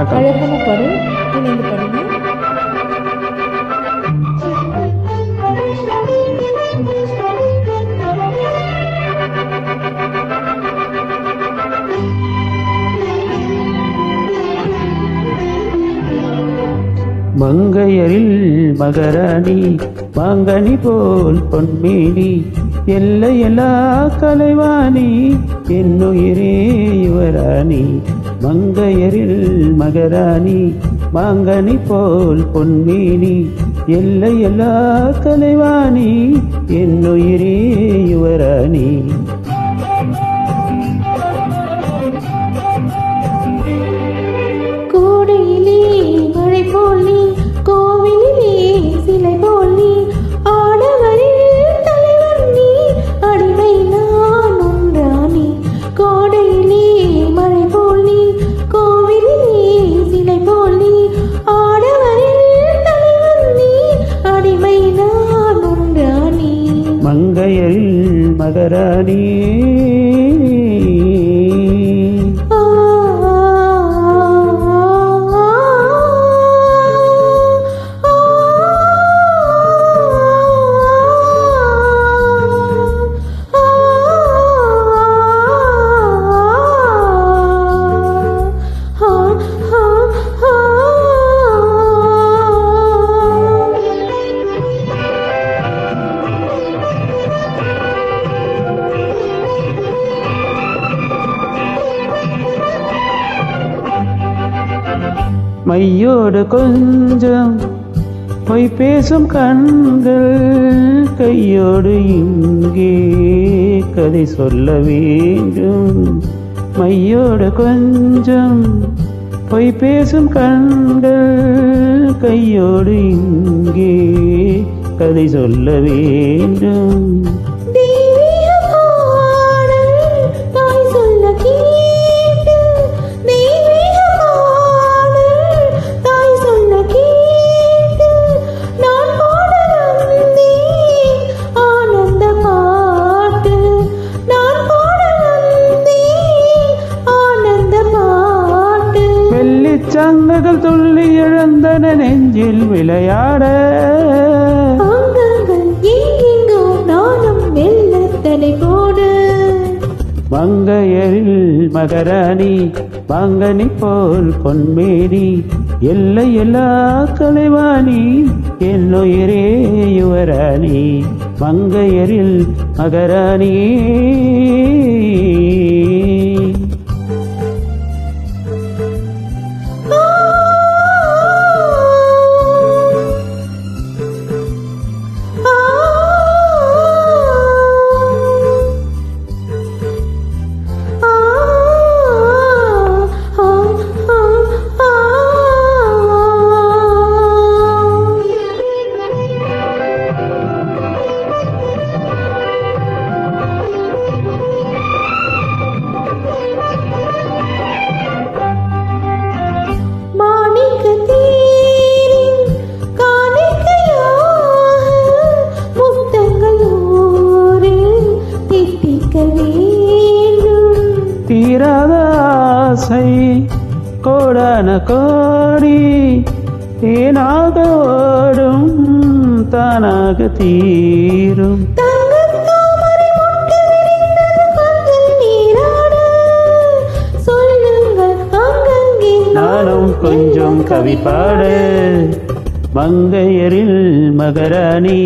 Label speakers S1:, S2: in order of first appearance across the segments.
S1: வணக்கம்.
S2: அழகான பாடல், இணைந்து பாடுங்க.
S1: மங்கையரில் மகராணி மாங்கனி போல் பொன்மேனி எல்லையெல்லா கலைவாணி என்னுயிரே யுவராணி. மங்கையரில் மகராணி மாங்கனி போல் பொன்மேனி எல்லையெல்லா கலைவாணி என்னுயிரே யுவராணி.
S2: கோடையிலே மழை போல் நீ, கோவிலிலே சிலை போல் நீ, ஆடவரில் தலைவர் நீ, அடிமை நான் ஒன்றானி. கோடையிலே மழை போல் நீ, கோவிலிலே சிலை போல் நீ, ஆடவரில் தலைவர் நீ, அடிமை நான் ஒன்றானி.
S1: மங்கையரில் மகராணி மையோடு கொஞ்சம் பொய் பேசும் கண்கள் கையோடு இங்கே கதை சொல்ல வேண்டும். மையோடு கொஞ்சம் பொய் பேசும் கண்கள் கையோடு இங்கே கதை சொல்ல வேண்டும். சங்கங்கள் துள்ளி எழுந்தன நெஞ்சில் விளையாட, மங்கையரில் மகராணி மாங்கனி போல் பொன்மேனி எல்லையெல்லா கலைவாணி என்னுயிரே யுவராணி. மங்கையரில் மகராணி தீராத ஆசை கோடான கோடி தேனாக ஓடும் தானாக தீரும். நானும் கொஞ்சம் கவி பாட, மங்கையரில் மகராணி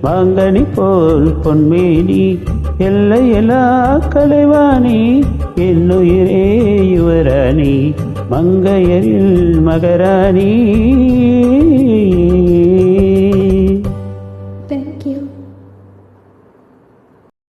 S1: மாங்கனி போல் பொன்மேனி எல்லையெல்லா கலைவாணி என்னுயிரே யுவராணி. மங்கையரில் மகராணி.